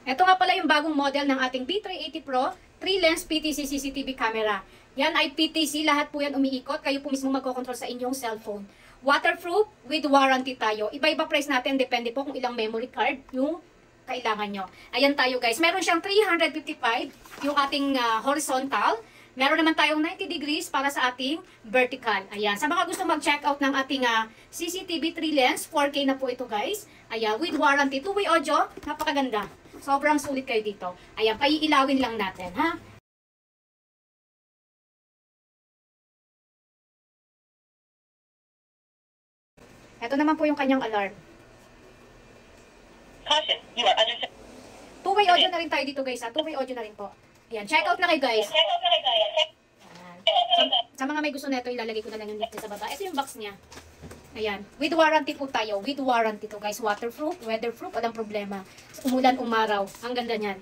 Ito nga pala yung bagong model ng ating B380 Pro 3-lens PTC CCTV camera. Yan ay PTC, lahat po yan umiikot. Kayo po mismo magkocontrol sa inyong cellphone. Waterproof with warranty tayo. Iba-iba price natin, depende po kung ilang memory card yung kailangan nyo. Ayan tayo guys. Meron siyang 355 yung ating horizontal. Meron naman tayong 90 degrees para sa ating vertical. Ayan. Sa mga gusto mag-check out ng ating CCTV 3-lens, 4K na po ito guys. Ayan. With warranty. Two-way audio. Napakaganda. Sobrang sulit kayo dito. Ayan. Paiilawin lang natin. Ha? Ito naman po yung kanyang alarm. Caution, you are under... Two-way audio na rin tayo dito guys. Two-way audio na rin po. Ayan. Check out na kayo guys. Sa mga may gusto nito, ilalagay ko na lang yung link sa baba. Ito yung box niya. Ayan. With warranty po tayo. With warranty to guys. Waterproof, weatherproof, walang problema. Umulan, umaraw. Ang ganda niyan.